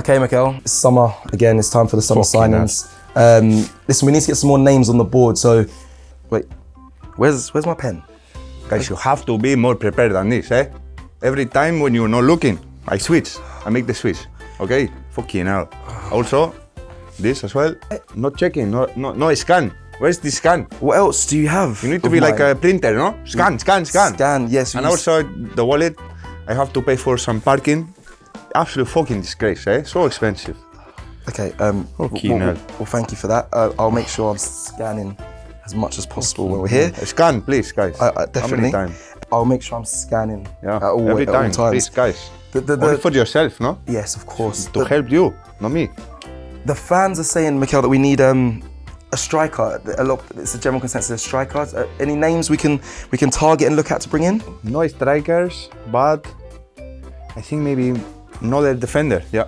Okay, Mikel, it's summer again. It's time for the summer signings. Listen, we need to get some more names on the board. So, wait, where's my pen? Guys, you have to be more prepared than this, eh? Every time when you're not looking, I switch. I make the switch, okay? Fucking hell. Also, this as well. Not checking, no scan. Where's the scan? What else do you have? You need to be like a printer, no? Scan. Scan, yes. And also the wallet, I have to pay for some parking. Absolute fucking disgrace, eh? So expensive. Okay, well, thank you for that. I'll make sure I'm scanning as much as possible when we're here. Scan, please, guys. Definitely. How many times? I'll make sure I'm scanning every time, please, guys. Only for yourself, no? Yes, of course. To help you, not me. The fans are saying, Mikel, that we need a striker. It's a general consensus of strikers. Any names we can target and look at to bring in? No strikers, but I think maybe another defender. Yeah.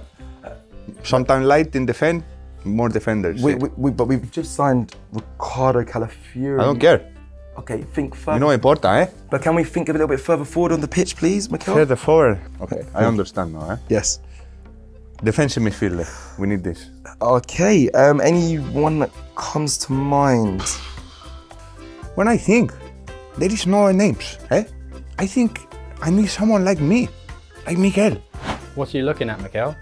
Sometimes light in defense, more defenders. But we've just signed Ricardo Calafiori. I don't care. Okay, think further. You know, importa, eh? But can we think a little bit further forward on the pitch, please, Mikel? Further forward. Okay, I understand now, eh? Yes. Defensive midfielder, we need this. Okay, anyone that comes to mind? When I think, there is no names, eh? I think I need someone like me, like Mikel. What are you looking at, Mikel?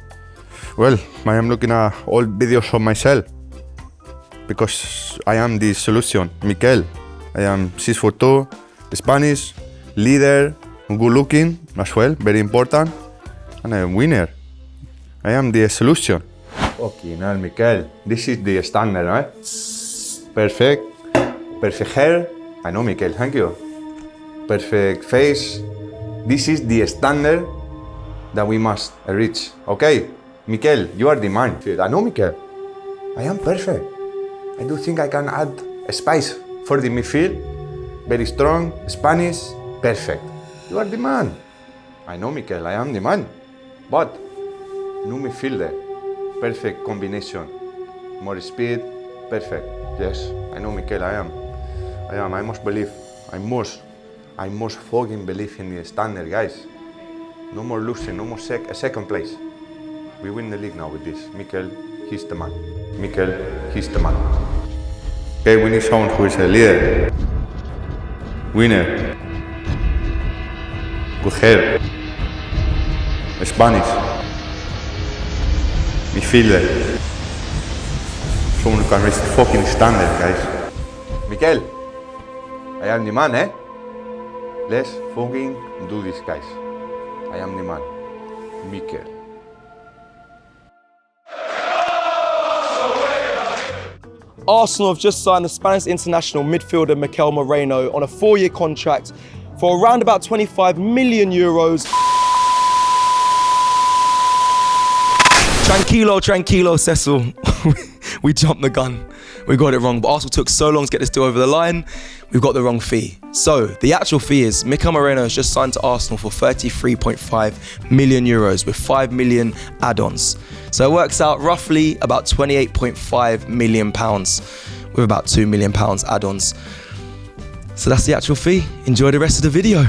Well, I am looking at old videos of myself because I am the solution, Mikel. I am 6'2", Spanish, leader, good looking as well, very important, and a winner. I am the solution. Okay, now Mikel, this is the standard, right? Perfect. Perfect hair. I know, Mikel, thank you. Perfect face. This is the standard that we must reach, okay? Mikel, you are the man. I know, Mikel. I am perfect. I do think I can add a spice for the midfield. Very strong, Spanish, perfect. You are the man. I know, Mikel, I am the man. But, new midfielder, perfect combination. More speed, perfect. Yes, I know, Mikel, I am. I must believe. I must fucking believe in the standard, guys. No more losing, no more second place. We win the league now with this. Mikel, he's the man. Mikel, he's the man. Okay, we need someone who is a leader. Winner. Good hair. Spanish. Midfielder. Someone who can reach the fucking standard, guys. Mikel, I am the man, eh? Let's fucking do this, guys. I am the man. Mikel. Arsenal have just signed the Spanish international midfielder Mikel Moreno on a 4-year contract for around about 25 million euros. Tranquilo, Cecil. We jumped the gun. We got it wrong, but Arsenal took so long to get this deal over the line, we've got the wrong fee. So, the actual fee is Mikel Moreno has just signed to Arsenal for 33.5 million euros with 5 million add-ons. So it works out roughly about 28.5 million pounds with about 2 million pounds add-ons. So that's the actual fee. Enjoy the rest of the video.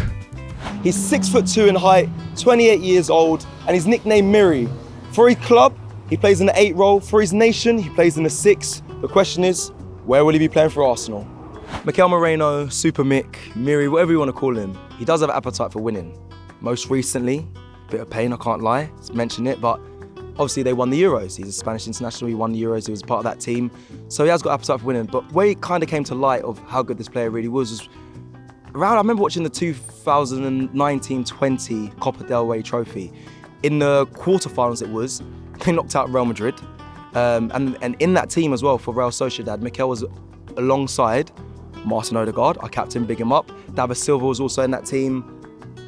He's 6'2" in height, 28 years old, and he's nicknamed Miri. For his club, he plays in the 8 role. For his nation, he plays in the 6. The question is, where will he be playing for Arsenal? Mikel Moreno, Super Mick, Miri, whatever you want to call him, he does have an appetite for winning. Most recently, bit of pain, I can't lie, let's mention it, but obviously they won the Euros. He's a Spanish international, he won the Euros, he was part of that team. So he has got appetite for winning, but where he kind of came to light of how good this player really was around, I remember watching the 2019-20 Copa del Rey trophy. In the quarterfinals they knocked out Real Madrid. And in that team as well for Real Sociedad, Mikel was alongside Martin Odegaard, our captain, big him up. David Silva was also in that team.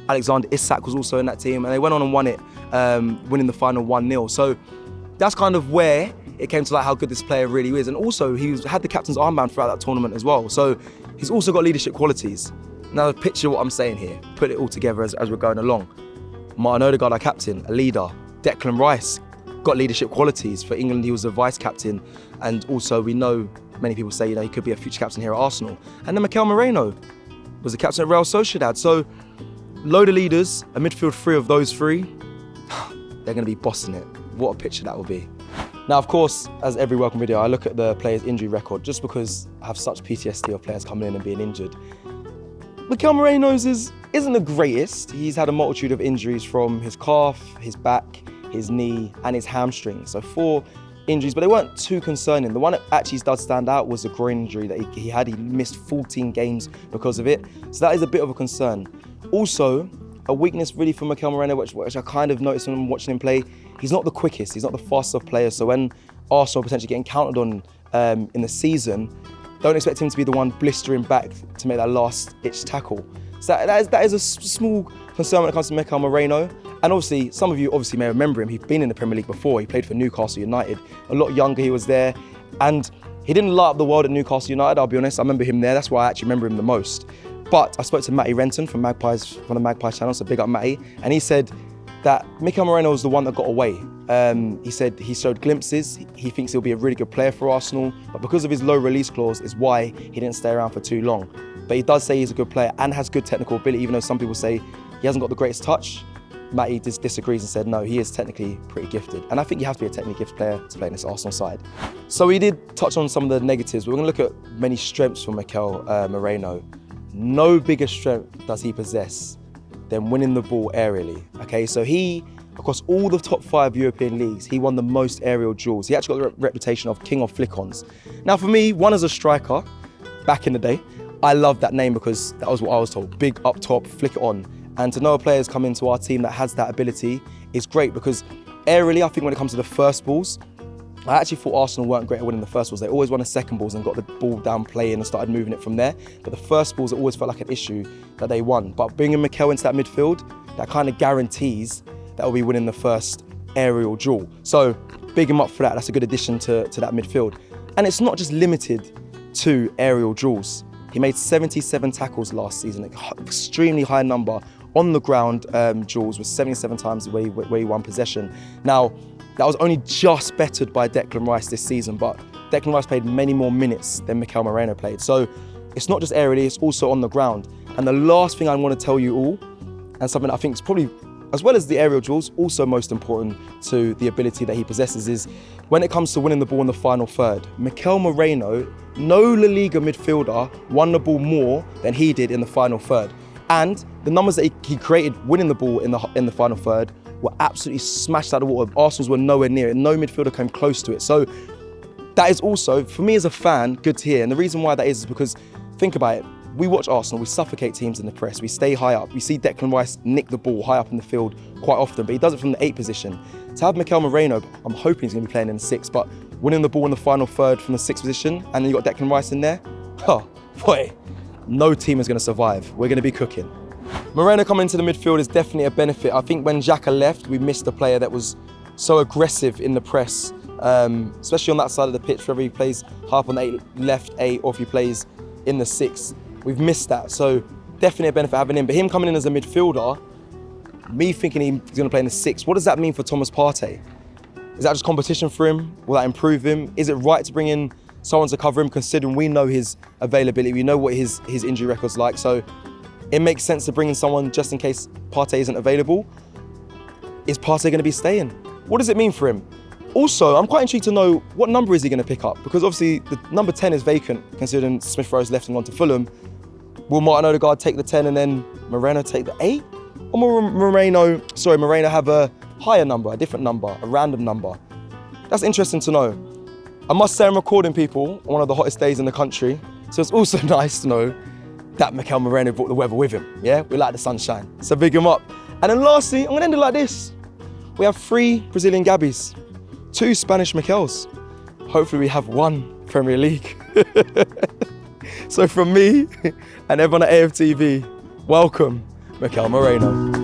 Alexander Isak was also in that team, and they went on and won it, winning the final 1-0. So that's kind of where it came to like how good this player really is. And also he had the captain's armband throughout that tournament as well. So he's also got leadership qualities. Now picture what I'm saying here, put it all together as we're going along. Martin Odegaard, our captain, a leader. Declan Rice, got leadership qualities. For England, he was a vice captain. And also we know, many people say, he could be a future captain here at Arsenal. And then Mikel Merino was the captain at Real Sociedad. So, load of leaders, a midfield 3 of those 3, they're going to be bossing it. what a picture that will be. Now, of course, as every welcome video, I look at the player's injury record just because I have such PTSD of players coming in and being injured. Mikel Moreno's isn't the greatest. He's had a multitude of injuries from his calf, his back, his knee, and his hamstring. So 4 injuries, but they weren't too concerning. The one that actually does stand out was the groin injury that he had. He missed 14 games because of it. So that is a bit of a concern. Also, a weakness really for Mikel Moreno, which I kind of noticed when I'm watching him play, he's not the quickest, he's not the fastest of players. So when Arsenal potentially getting counted on in the season, don't expect him to be the one blistering back to make that last-ditch tackle. So that is a small concern when it comes to Mikel Moreno. And obviously, some of you obviously may remember him. He's been in the Premier League before. He played for Newcastle United. A lot younger, he was there. And he didn't light up the world at Newcastle United, I'll be honest. I remember him there. That's why I actually remember him the most. But I spoke to Matty Renton from the Magpies channel, so big up Matty, and he said that Mikel Moreno was the one that got away. He said he showed glimpses. He thinks he'll be a really good player for Arsenal, but because of his low release clause is why he didn't stay around for too long. But he does say he's a good player and has good technical ability, even though some people say he hasn't got the greatest touch. Matty disagrees and said, no, he is technically pretty gifted. And I think you have to be a technically gifted player to play in this Arsenal side. So we did touch on some of the negatives. We're going to look at many strengths for Mikel Moreno. No bigger strength does he possess than winning the ball aerially. Okay, so he, across all the top 5 European leagues, he won the most aerial duels. He actually got the reputation of king of flick-ons. Now for me, one as a striker, back in the day, I love that name because that was what I was told. Big up top, flick it on. And to know a player's come into our team that has that ability is great because aerially, I think when it comes to the first balls, I actually thought Arsenal weren't great at winning the first balls. They always won the second balls and got the ball down playing and started moving it from there. But the first balls, it always felt like an issue that they won. But bringing Mikel into that midfield, that kind of guarantees that we'll be winning the first aerial duel. So big him up for that. That's a good addition to that midfield. And it's not just limited to aerial duels. He made 77 tackles last season, an extremely high number on the ground. Duels was 77 times where he won possession. Now, that was only just bettered by Declan Rice this season, but Declan Rice played many more minutes than Mikel Moreno played. So it's not just aerially, it's also on the ground. And the last thing I want to tell you all, and something I think is probably, as well as the aerial duels, also most important to the ability that he possesses is when it comes to winning the ball in the final third. Mikel Moreno, no La Liga midfielder, won the ball more than he did in the final third. And the numbers that he created winning the ball in the final third were absolutely smashed out of the water. Arsenal's were nowhere near it. No midfielder came close to it. So that is also, for me as a fan, good to hear. And the reason why that is because, think about it, we watch Arsenal, we suffocate teams in the press, we stay high up. We see Declan Rice nick the ball high up in the field quite often, but he does it from the 8 position. To have Mikel Moreno, I'm hoping he's going to be playing in the 6, but winning the ball in the final third from the 6th position, and then you got Declan Rice in there, oh boy, no team is going to survive. We're going to be cooking. Moreno coming into the midfield is definitely a benefit. I think when Xhaka left, we missed a player that was so aggressive in the press, especially on that side of the pitch, whether he plays half on the left 8 or if he plays in the 6. We've missed that, so definitely a benefit having him. But him coming in as a midfielder, me thinking he's going to play in the 6, what does that mean for Thomas Partey? Is that just competition for him? Will that improve him? Is it right to bring in someone to cover him, considering we know his availability, we know what his injury record's like, so it makes sense to bring in someone just in case Partey isn't available. Is Partey going to be staying? What does it mean for him? Also, I'm quite intrigued to know what number is he going to pick up, because obviously the number 10 is vacant, considering Smith Rowe's left and gone to Fulham. Will Martin Odegaard take the 10 and then Moreno take the 8? Or will Moreno have a higher number, a different number, a random number? That's interesting to know. I must say I'm recording people on one of the hottest days in the country, so it's also nice to know that Mikel Moreno brought the weather with him. Yeah, we like the sunshine, so big him up. And then lastly, I'm going to end it like this. We have 3 Brazilian Gabbies, 2 Spanish Mikels. Hopefully we have 1 Premier League. So from me and everyone at AFTV, welcome Mikel Moreno.